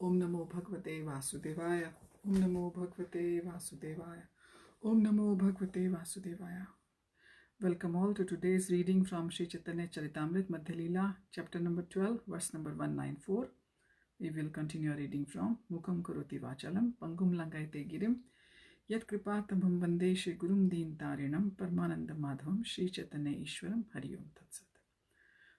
Om Namo Bhagavate Vasudevaya. Om Namo Bhagavate Vasudevaya. Om Namo Bhagavate Vasudevaya. Welcome all to today's reading from Sri Chaitanya Charitamrita Madhya Lila, chapter number 12, verse number 194. We will continue reading from Mukam Karoti Vachalam, Pangum Langaite Girim, Yat Kripatamam Vande Shri Gurum Deen Tarinam, Paramananda Madhavam, Sri Chaitanya Ishwaram, Hari Om Tat Sat.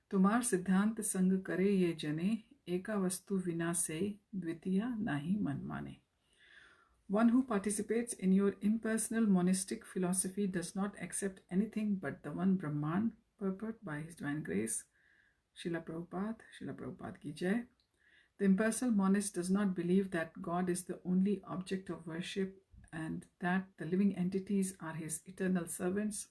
तुम्हार सिद्धांत संग करे ये जने, एका वस्तु विना से द्वितीया नाहि मन माने. One who participates in your impersonal monastic philosophy does not accept anything but the one Brahman, purport by His Divine Grace, Srila Prabhupada ki Jai. The impersonal monist does not believe that God is the only object of worship and that the living entities are His eternal servants.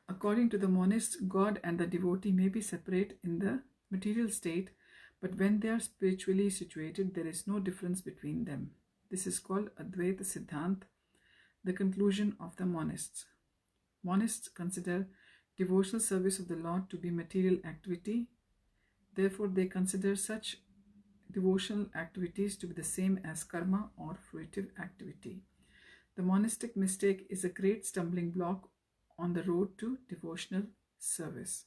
According to the monist, God and the devotee may be separate in the material state, but when they are spiritually situated, there is no difference between them. This is called Advaita Siddhant, the conclusion of the monists. Monists consider devotional service of the Lord to be material activity. Therefore, they consider such devotional activities to be the same as karma or fruitive activity. The monastic mistake is a great stumbling block on the road to devotional service.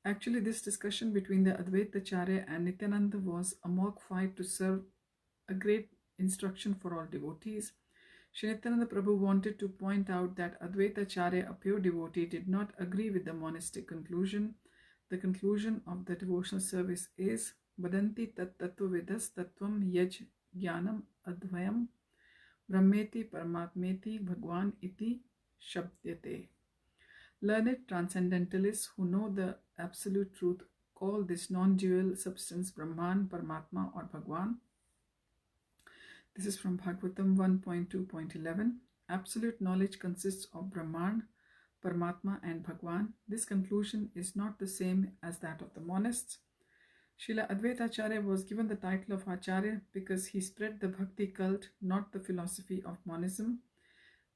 Actually, this discussion between the Advaitacharya and Nityananda was a mock fight to serve a great instruction for all devotees. Shri Nityananda Prabhu wanted to point out that Advaitacharya, a pure devotee, did not agree with the monastic conclusion. The conclusion of the devotional service is Vadanti tat tattva vidas tattvam yaj jnanam advayam Brahmeti Paramatmeti Bhagwan iti Shabdyate. Learned transcendentalists who know the absolute truth call this non-dual substance Brahman, Paramatma or Bhagwan. This is from Bhagavatam 1.2.11. Absolute knowledge consists of Brahman, Paramatma and Bhagwan. This conclusion is not the same as that of the monists. Srila Advaitacharya was given the title of Acharya because he spread the Bhakti cult, not the philosophy of monism.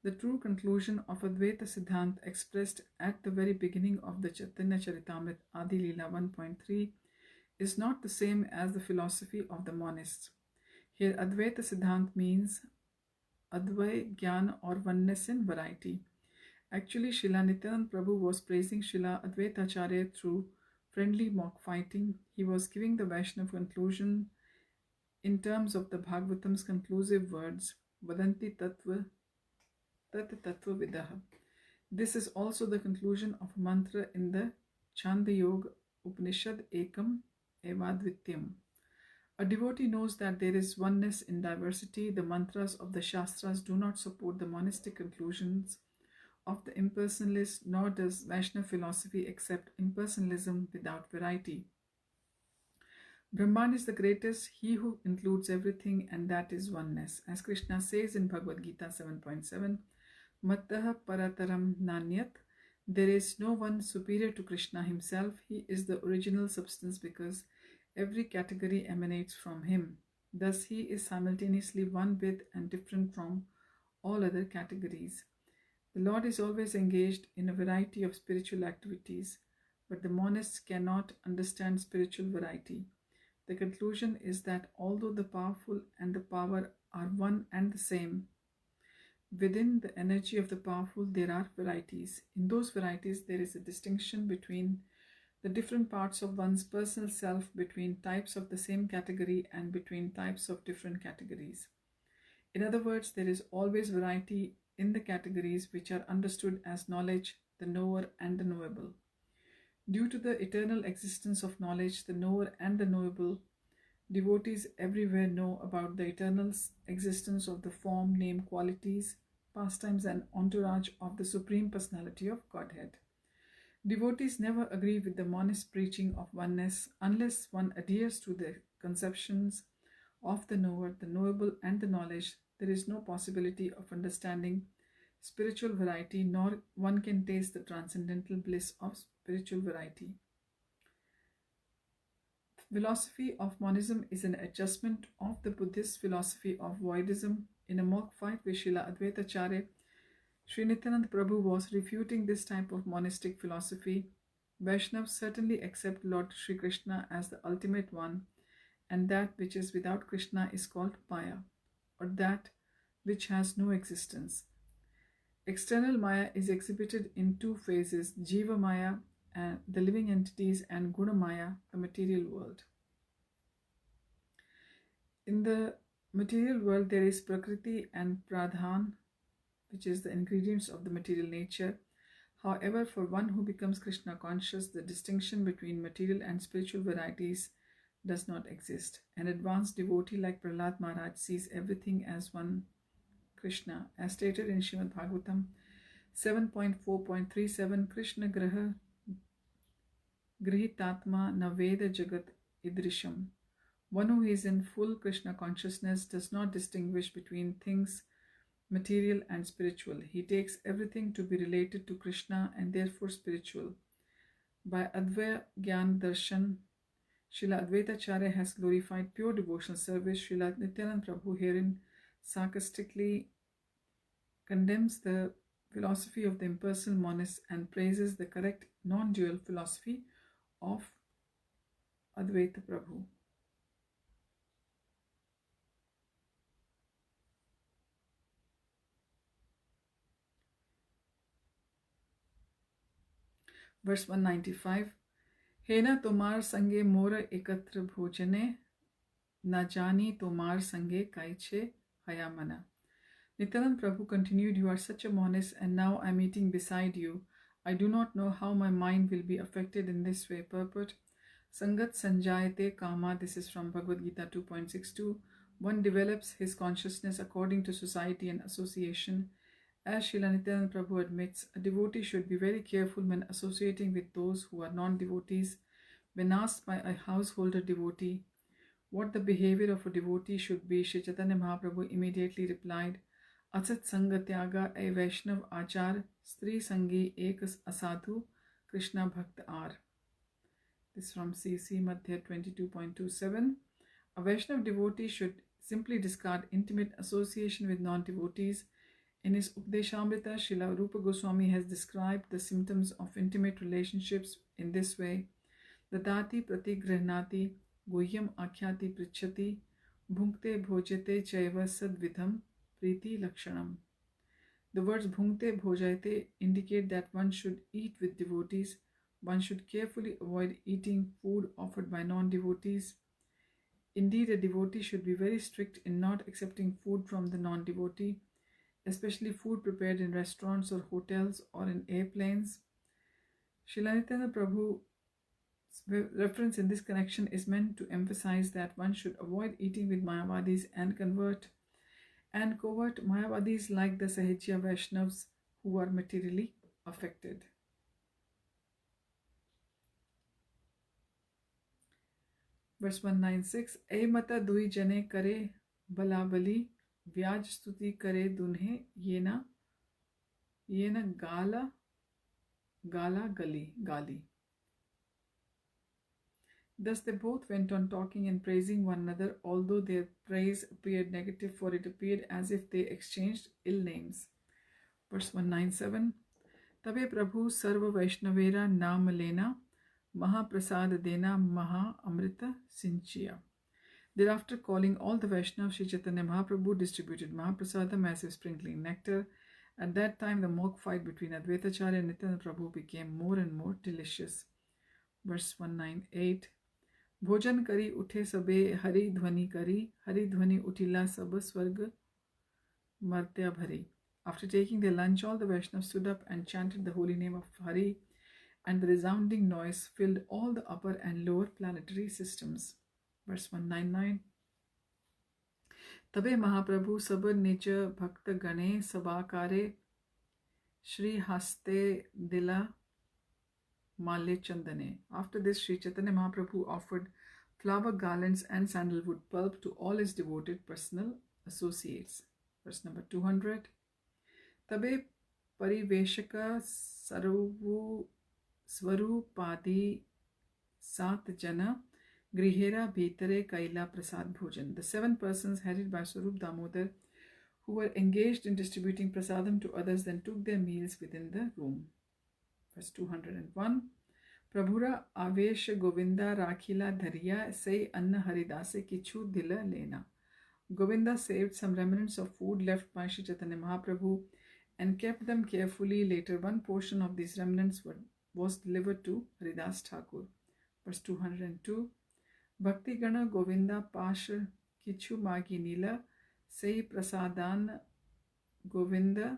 The true conclusion of Advaita Siddhant expressed at the very beginning of the Chaitanya Charitamrita Adi Lila 1.3 is not the same as the philosophy of the monists. Here Advaita Siddhant means Advai, Jnana or oneness in variety. Actually, Srila Nityananda Prabhu was praising Srila Advaitacharya through friendly mock fighting. He was giving the Vaishnava conclusion in terms of the Bhagavatam's conclusive words, Vadanti tattva vidaha. This is also the conclusion of a mantra in the Chandayog Upanishad Ekam Evadvityam. A devotee knows that there is oneness in diversity. The mantras of the Shastras do not support the monastic conclusions of the impersonalists, nor does Vaishnava philosophy accept impersonalism without variety. Brahman is the greatest, he who includes everything, and that is oneness. As Krishna says in Bhagavad-Gita 7.7, Mattaha parataram nanyat, there is no one superior to Krishna himself. He is the original substance because every category emanates from him. Thus he is simultaneously one with and different from all other categories. The Lord is always engaged in a variety of spiritual activities, but the monists cannot understand spiritual variety. The conclusion is that although the powerful and the power are one and the same, within the energy of the powerful there are varieties. In those varieties there is a distinction between the different parts of one's personal self, between types of the same category and between types of different categories. In other words, there is always variety in the categories which are understood as knowledge, the knower and the knowable. Due to the eternal existence of knowledge, the knower and the knowable, devotees everywhere know about the eternal existence of the form, name, qualities, pastimes and entourage of the Supreme Personality of Godhead. Devotees never agree with the monist preaching of oneness unless one adheres to the conceptions of the knower, the knowable and the knowledge. There is no possibility of understanding spiritual variety, nor one can taste the transcendental bliss of spiritual variety. Philosophy of monism is an adjustment of the Buddhist philosophy of voidism. In a mock fight with Srila Advaitacharya, Sri Nityananda Prabhu was refuting this type of monastic philosophy. Vaishnavas certainly accept Lord Sri Krishna as the ultimate one, and that which is without Krishna is called Maya, or that which has no existence. External Maya is exhibited in two phases: Jiva Maya, and the living entities, and Guna Maya, the material world. In the material world, there is Prakriti and Pradhan, which is the ingredients of the material nature. However, for one who becomes Krishna conscious, the distinction between material and spiritual varieties does not exist. An advanced devotee like Prahlad Maharaj sees everything as one Krishna. As stated in Srimad Bhagavatam 7.4.37, Krishna Grihitatma Naveda Jagat Idrisham. One who is in full Krishna consciousness does not distinguish between things material and spiritual. He takes everything to be related to Krishna and therefore spiritual. By Advaya Gyan Darshan, Srila Advaitacharya has glorified pure devotional service. Srila Nityananda Prabhu herein sarcastically condemns the philosophy of the impersonal monists and praises the correct non-dual philosophy of Advaita Prabhu. Verse 195. Hena tomar sange mora ekatra bhojane, na jani tomar sange kaiche hayamana. Nityananda Prabhu continued, "You are such a monist, and now I am eating beside you. I do not know how my mind will be affected in this way." Purport: Sangat Sanjayate Kama. This is from Bhagavad-Gita 2.62. One develops his consciousness according to society and association. As Srila Nityananda Prabhu admits, a devotee should be very careful when associating with those who are non-devotees. When asked by a householder devotee what the behavior of a devotee should be, Sri Chaitanya Mahaprabhu immediately replied, "Asat Sangatyaga a Vaishnav Achar, Stri Sangi Ekas Asadhu, Krishna Bhakt Ar." This is from CC Madhya 22.27. A Vaishnav devotee should simply discard intimate association with non-devotees. In his Updeshamrita, Srila Rupa Goswami has described the symptoms of intimate relationships in this way: Dadati pratigrihnati, guhyam akhyati prichati, bhunkte bhojate chaiva sadvidham priti lakshanam. The words bhunkte bhojate indicate that one should eat with devotees. One should carefully avoid eating food offered by non-devotees. Indeed, a devotee should be very strict in not accepting food from the non-devotee, especially food prepared in restaurants or hotels or in airplanes. Srila Nityananda Prabhu's reference in this connection is meant to emphasize that one should avoid eating with Mayavadis and covert Mayavadis like the Sahajya Vaishnavas who are materially affected. Verse 196. "E mata dui jane kare balabali, vyaj stuti kare dunhe yena gala gali." Thus they both went on talking and praising one another, although their praise appeared negative, for it appeared as if they exchanged ill names. Verse 197. "Tabe Prabhu sarva Vaishnavera naam lena, Mahaprasad dena Maha Amrita Sinchiya." Thereafter, calling all the Vaishnavas, Sri Chaitanya Mahaprabhu distributed Mahaprasadam as if sprinkling nectar. At that time, the mock fight between Advaitacharya and Nityananda Prabhu became more and more delicious. Verse 198. "Bhojan kari uthe sabe hari dhvani kari, hari dhvani utila sab swarg martya bhari." After taking their lunch, all the Vaishnavas stood up and chanted the holy name of Hari, and the resounding noise filled all the upper and lower planetary systems. Verse 199. "Tabe Mahaprabhu sab nij bhakta gane sabakare, Shri haste dila malye chandane." After this, Sri Chaitanya Mahaprabhu offered flower garlands and sandalwood pulp to all his devoted personal associates. Verse number 200. "Tabe pariveshaka sarvu Svarupadi Sat Jana Grihera Bhitare Kaila Prasad Bhojan." The 7 persons headed by Swarup Damodar, who were engaged in distributing prasadam to others, then took their meals within the room. Verse 201. Prabhura Avesh Govinda Rakhila Dhariya Say Anna Haridase Kichu Dila Lena. Govinda saved some remnants of food left by Sri Chaitanya Mahaprabhu and kept them carefully. Later, one portion of these remnants was delivered to Haridas Thakur. Verse 202. Bhakti Gana Govinda Pash Kichu Magi Nila Say Prasadan Govinda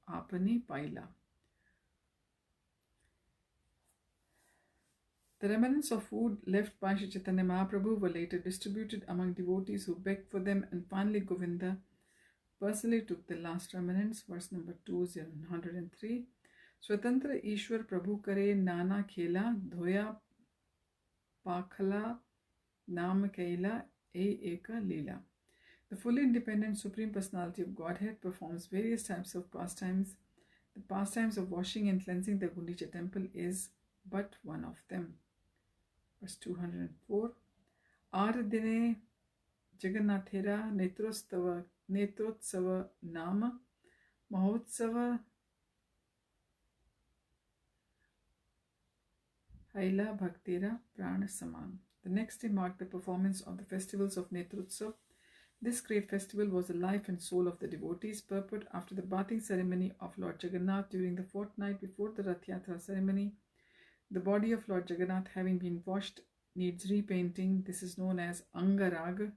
Apani Paila. The remnants of food left by Sri Chaitanya Mahaprabhu were later distributed among devotees who begged for them, and finally Govinda personally took the last remnants. Verse number 203. Swatantra Ishwar Prabhu Kare Nana Khela Dhoya Pakhala Nam Kaila E Eka Lila. The fully independent Supreme Personality of Godhead performs various types of pastimes. The pastimes of washing and cleansing the Guṇḍicā temple is but one of them. Verse 204. Ardine Jagannathera Netrotsava Nama Mahotsava Haila Bhaktera Prana Saman. The next day marked the performance of the festivals of Netrotsav. This great festival was the life and soul of the devotees. Purport: after the bathing ceremony of Lord Jagannath during the fortnight before the Rath Yatra ceremony, the body of Lord Jagannath, having been washed, needs repainting. This is known as Angarag.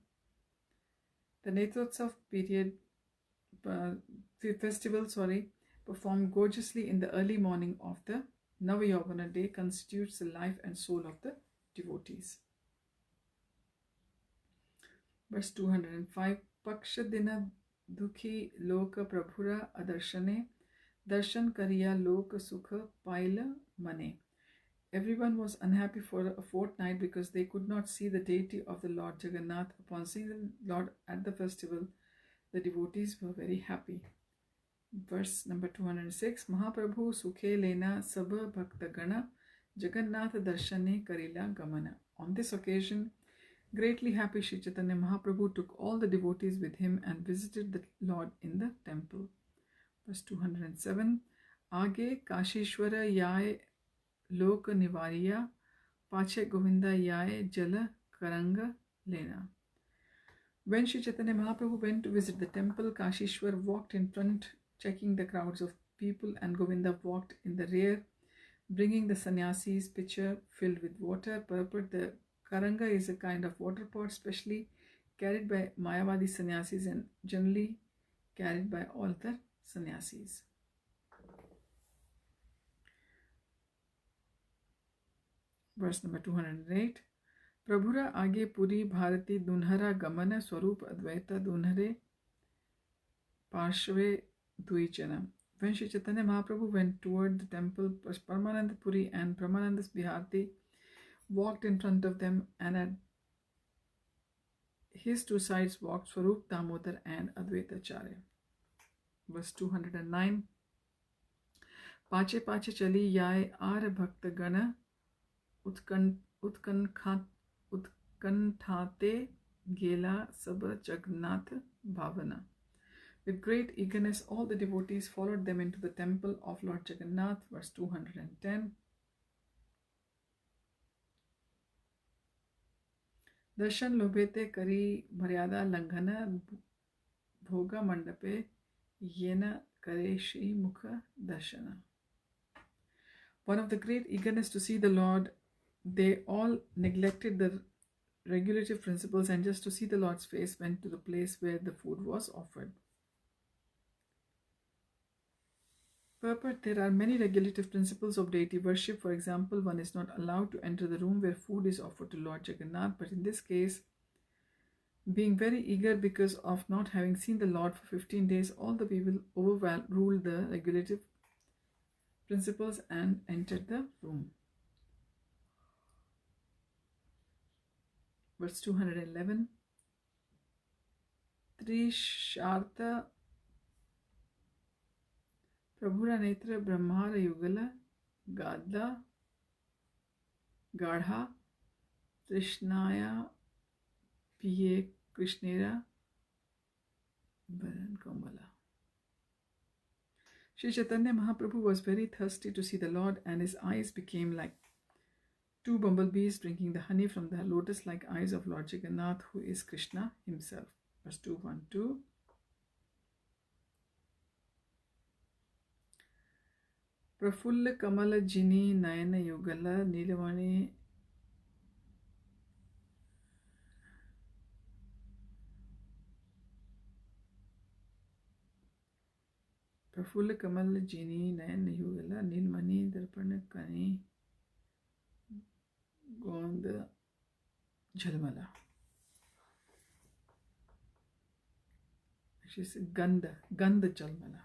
The Netrotsav festival performed gorgeously in the early morning of the Navayavana day constitutes the life and soul of the devotees. Verse 205. Paksha Dina Dukhi Loka Prabhura Adarshane Darshan Kariya Loka Sukha Paila Mane. Everyone was unhappy for a fortnight because they could not see the deity of the Lord Jagannath. Upon seeing the Lord at the festival, the devotees were very happy. Verse number 206. Mahaprabhu Sukhe Lena Sabha Bhakta Gana Jagannath Darshane Karila Gamana. On this occasion, greatly happy Sri Chaitanya Mahaprabhu took all the devotees with him and visited the Lord in the temple. Verse 207. Age Kashishwara Yae Lok Nivariya Pache Govinda Yae Jala Karanga Lena. When Sri Chaitanya Mahaprabhu went to visit the temple, Kashishwar walked in front, checking the crowds of people, and Govinda walked in the rear, bringing the sannyasis pitcher filled with water. Purport: the Karanga is a kind of water pot specially carried by Mayavadi sannyasis and generally carried by all the sannyasis. Verse number 208. Prabhura Age Puri Bharati Dunhara Gamana Swarup Advaita Dunhare Parshve Duichana. When Sri Chaitanya Mahaprabhu went toward the temple, Paramananda Puri and Brahmanandas Bharati walked in front of them, and at his two sides walked Swarup Damodar and Advaita Acharya. Verse 209. Pache Pache Chali Yae Ar Bhakta Gana Utkanthate Gela Sabha Jagannath Bhavana. With great eagerness, all the devotees followed them into the temple of Lord Jagannath. Verse 210. Darshan Lobhete Kari Maryada Langhana Bhoga Mandape Yena Kare Shri Mukha Darshana. One of the great eagerness to see the Lord, they all neglected the regulative principles and just to see the Lord's face went to the place where the food was offered. Purport: there are many regulative principles of deity worship. For example, one is not allowed to enter the room where food is offered to Lord Jagannath, but in this case, being very eager because of not having seen the Lord for 15 days, all the people overruled the regulative principles and entered the room. Verse 211. Trishartha Prabhura Netra Brahmara Yugala Gadla Gadha Trishnaya Piye Krishnera Baran Kamala. Sri Chaitanya Mahaprabhu was very thirsty to see the Lord, and his eyes became like two bumblebees drinking the honey from the lotus-like eyes of Lord Jagannath, who is Krishna himself. Verse 212. Prafulla Kamala Jini Nayana Yugala Nilavani Prafulla Kamala Jini Nayana Yugala Nilmani Darpana Kani Guṇḍicā Jhalmala. She said Guṇḍicā Jhalmala.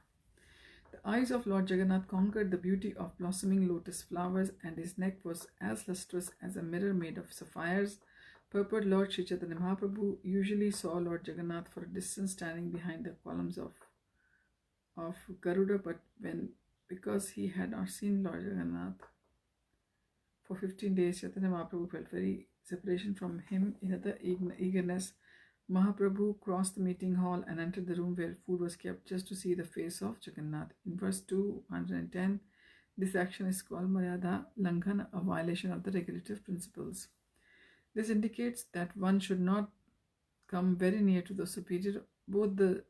The eyes of Lord Jagannath conquered the beauty of blossoming lotus flowers, and his neck was as lustrous as a mirror made of sapphires. Purport Lord Sri Chaitanya Mahaprabhu usually saw Lord Jagannath for a distance standing behind the columns of Garuda, but because he had not seen Lord Jagannath for 15 days, Chaitanya Mahaprabhu felt very separation from him. In other eagerness, Mahaprabhu crossed the meeting hall and entered the room where food was kept just to see the face of Jagannath. In verse 210, this action is called Maryada Langhan, a violation of the regulative principles. This indicates that one should not come very near to the superior. Both the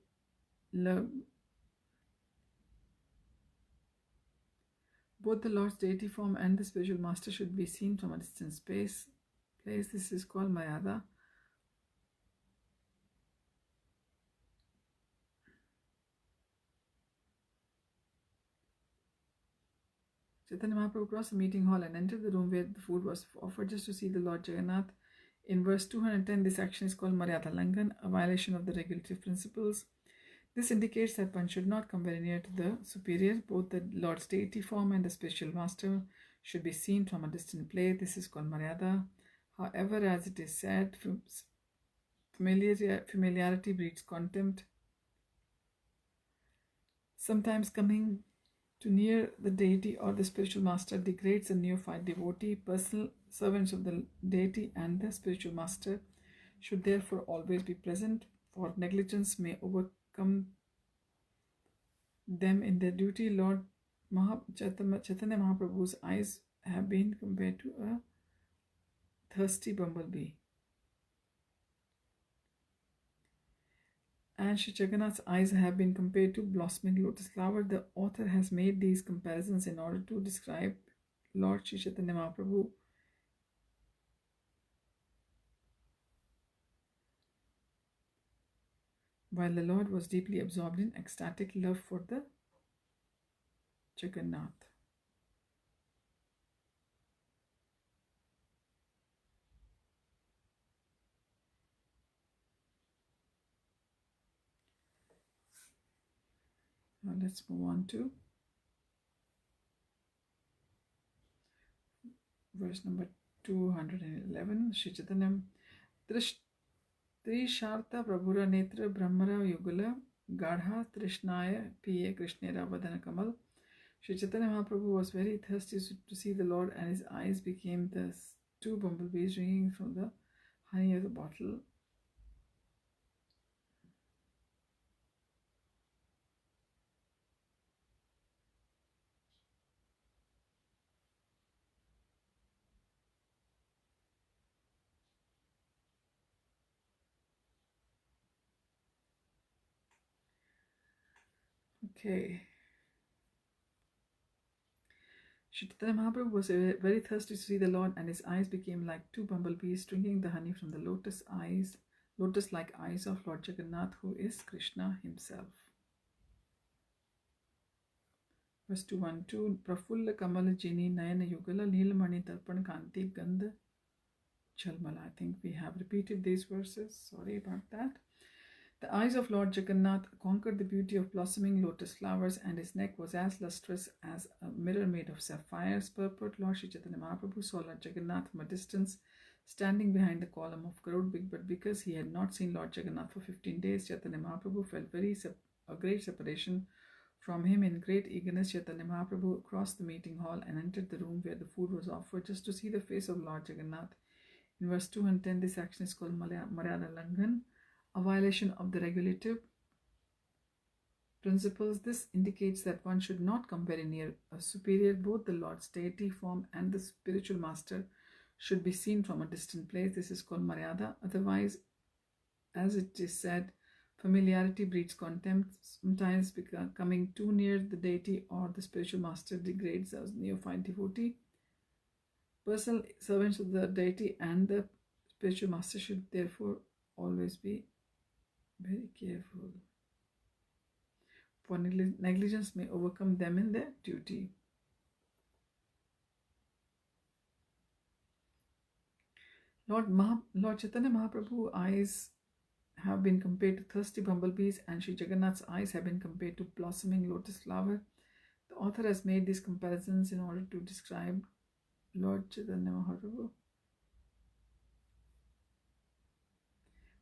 Lord's deity form and the spiritual master should be seen from a distant place. This is called Maryada. Chaitanya Mahaprabhu crossed the meeting hall and entered the room where the food was offered just to see the Lord Jagannath. In verse 210, this action is called Maryada Langhan, a violation of the regulative principles. This indicates that one should not come very near to the superior. Both the Lord's deity form and the spiritual master should be seen from a distant place. This is called Maryada. However, as it is said, familiarity breeds contempt. Sometimes coming too near the deity or the spiritual master degrades a neophyte devotee. Personal servants of the deity and the spiritual master should therefore always be present, for negligence may overcome them in their duty. Lord Chaitanya Mahaprabhu's eyes have been compared to a thirsty bumblebee, and Sri Jagannath's eyes have been compared to blossoming lotus flower. The author has made these comparisons in order to describe Lord Sri Chaitanya Mahaprabhu while the Lord was deeply absorbed in ecstatic love for the Jagannath. Now let's move on to verse number 211. Shri Chaitanya Trishartha Prabhura Netra Brahmara Yugala Gadha Trishnaya Piye Krishnera Vadana Kamal. Shri Chaitanya Mahaprabhu was very thirsty to see the Lord, and his eyes became the two bumblebees drinking from the honey of the bottle. Okay. Shri Chaitanya Mahaprabhu was very thirsty to see the Lord, and his eyes became like two bumblebees drinking the honey from the lotus-like eyes of Lord Jagannath, who is Krishna himself. Verse 212. Prafulla Kamala Jini Nayana Yugala Nilamani Darpan Kanti Guṇḍicā Jhalmala. I think we have repeated these verses. Sorry about that. The eyes of Lord Jagannath conquered the beauty of blossoming lotus flowers, and his neck was as lustrous as a mirror made of sapphires. Purport: Lord Sri Chaitanya Mahaprabhu saw Lord Jagannath from a distance, standing behind the column of Garuda, but because he had not seen Lord Jagannath for 15 days, Chaitanya Mahaprabhu felt a great separation from him. In great eagerness, Chaitanya Mahaprabhu crossed the meeting hall and entered the room where the food was offered, just to see the face of Lord Jagannath. In verse 210, this action is called Maryada Langhan, a violation of the regulative principles. This indicates that one should not come very near a superior. Both the Lord's deity form and the spiritual master should be seen from a distant place. This is called Maryada. Otherwise, as it is said, familiarity breeds contempt. Sometimes coming too near the deity or the spiritual master degrades a neophyte devotee. Personal servants of the deity and the spiritual master should therefore always be very careful, for negligence may overcome them in their duty. Lord Chaitanya Mahaprabhu's eyes have been compared to thirsty bumblebees, and Sri Jagannath's eyes have been compared to blossoming lotus flower. The author has made these comparisons in order to describe Lord Chaitanya Mahaprabhu.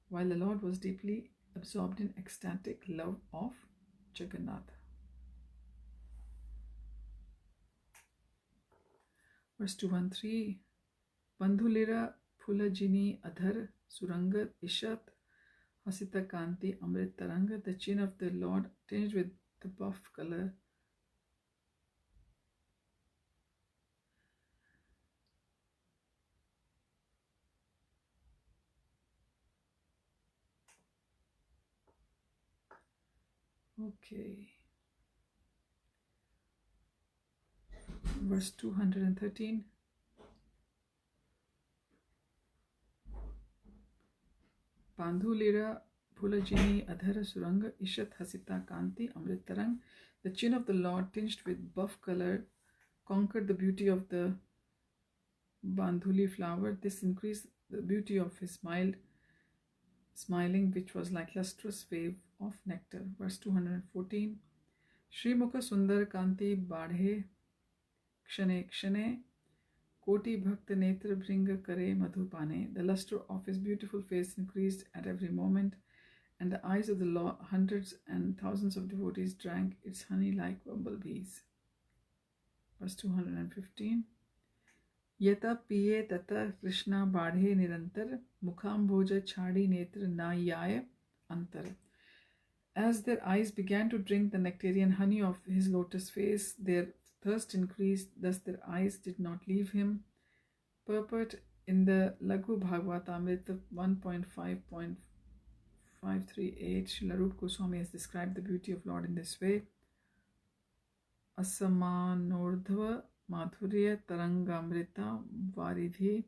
While the Lord was deeply absorbed in ecstatic love of Jagannath. Verse 213. Bandhulira Phulajini Adhar Suranga Ishat Hasita Kanti Amrit Taranga. The chin of the Lord tinged with the buff color. Okay. Verse 213. Bandhulira Phulajini Adhara Suranga Ishat Hasita Kanti Amrit Tarang. The chin of the Lord, tinged with buff color, conquered the beauty of the Bandhuli flower. This increased the beauty of his smiling, which was like lustrous wave of nectar. Verse 214. Shri Mukha Sundar Kanti Badhe Kshane Kshane Koti Bhakta Netra Bringa Kare Madhupane. The luster of his beautiful face increased at every moment, and the eyes of the Lord, hundreds and thousands of devotees, drank its honey like bumblebees. Verse 215. Yata piye tata Krishna badhe nirantar mukhamboja chadi netra na yaya antar. As their eyes began to drink the nectarian honey of his lotus face, their thirst increased, thus their eyes did not leave him. Purport in the Laghu Bhagavatamrita 1.5.538, Srila Rupa Goswami has described the beauty of Lord in this way. Asamanordhava madhurya tarangamrita varidhi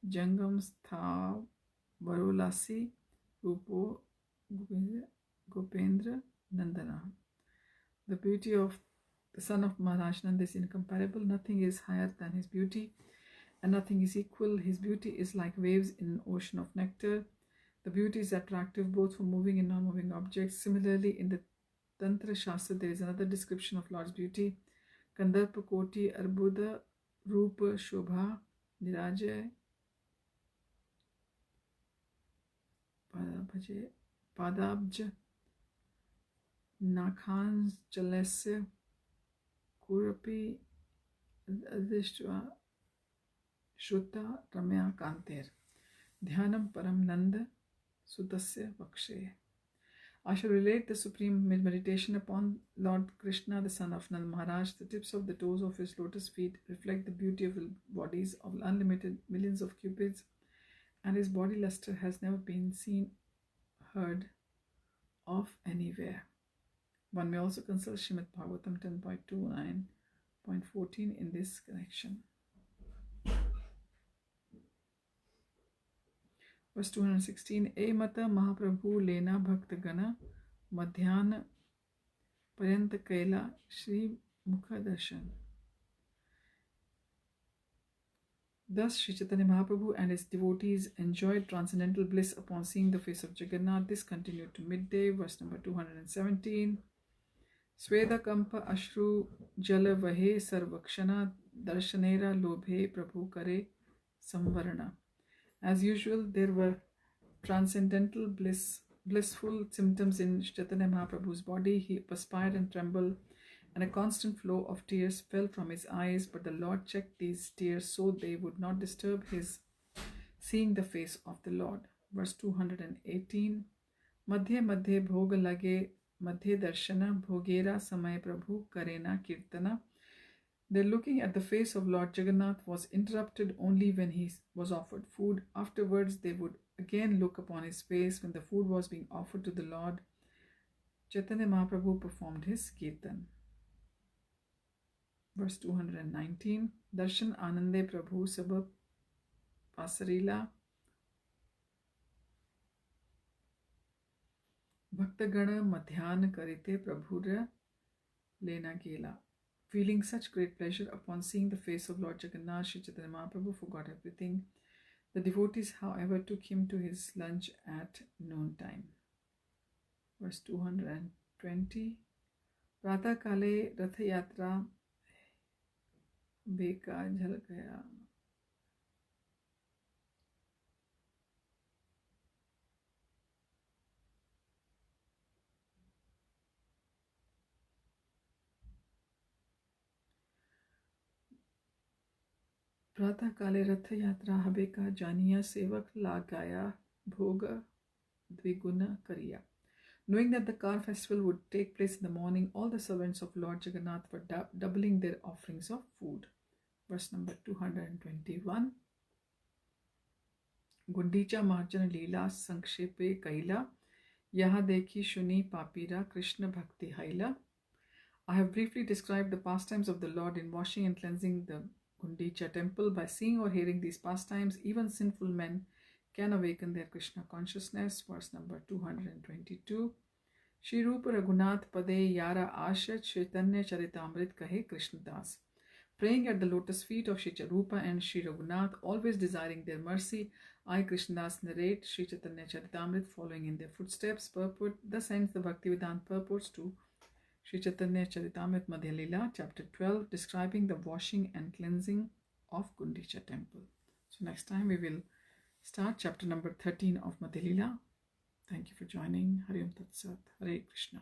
jangam stha varolasi rupo Gopendra Nandana. The beauty of the son of Maharaj Nanda is incomparable. Nothing is higher than his beauty, and nothing is equal. His beauty is like waves in an ocean of nectar. The beauty is attractive both for moving and non-moving objects. Similarly, in the Tantra Shastra, there is another description of Lord's beauty. Kandarpa Koti Arbuda Rupa Shobha Nirajay Padabja Nakhans Jalesya Kurapi Adhishtva Shruta Ramya Kanter Dhyanam Param Nanda Sutasya Vakshe. I shall relate the supreme meditation upon Lord Krishna, the son of Nand Maharaj. The tips of the toes of his lotus feet reflect the beauty of the bodies of unlimited millions of cupids, and his body luster has never been seen, heard of anywhere. One may also consult Srimad Bhagavatam 10.29.14 in this connection. Verse 216. E mata Mahaprabhu lena bhakta gana madhyana paryanta kaila Shri Mukha darshan. Thus Sri Chaitanya Mahaprabhu and his devotees enjoyed transcendental bliss upon seeing the face of Jagannath. This continued to midday. Verse number 217. Sweda kampa ashru jala vahe sarvakshana darshanera lobhe prabhu kare samvarana. As usual, there were transcendental blissful symptoms in Chaitanya Mahaprabhu's body. He perspired and trembled, and a constant flow of tears fell from his eyes, but the Lord checked these tears so they would not disturb his seeing the face of the Lord. Verse 218. Madhye madhye bhoga lage madhye darshana bhogera samay prabhu karena kirtana. Their looking at the face of Lord Jagannath was interrupted only when he was offered food. Afterwards, they would again look upon his face when the food was being offered to the Lord. Chaitanya Mahaprabhu performed his kirtan. Verse 219. Darshan Anande Prabhu Sabab Pasarila Bhaktagana Madhyan Karite Prabhura Lena Gela. Feeling such great pleasure upon seeing the face of Lord Jagannath, Sri Chaitanya Mahaprabhu forgot everything. The devotees, however, took him to his lunch at noontime. Verse 220. Prata Kale Ratha Yatra Beka Jhal Gaya. प्रातः काले रथ यात्रा हबे का जानिया सेवक लगाया भोग द्विगुण करिया. Knowing that the car festival would take place in the morning, all the servants of Lord Jagannath were doubling their offerings of food. Verse number 221. Guṇḍicā marjana lila sankshepe kaila yaha dekhi shuni papira Krishna bhakti haila. I have briefly described the pastimes of the Lord in washing and cleansing the Guṇḍicā temple. By seeing or hearing these pastimes, even sinful men can awaken their Krishna consciousness. Verse number 222. Shri Rupa Raghunath Pade Yara Ashat Chaitanya Charitamrit Kahe Krishnadas. Praying at the lotus feet of Shri Rupa and Shri Raghunath, always desiring their mercy, I, Krishnadas, narrate Shri Chaitanya Charitamrit following in their footsteps. Purport. Thus ends the Bhaktivedanta purports to Shri Chaitanya Charitamrit Madhya Lila, chapter 12, describing the washing and cleansing of Guṇḍicā temple. So next time we will start chapter number 13 of Madhya Lila. Thank you for joining. Hari Om Tat Sat. Hare Krishna.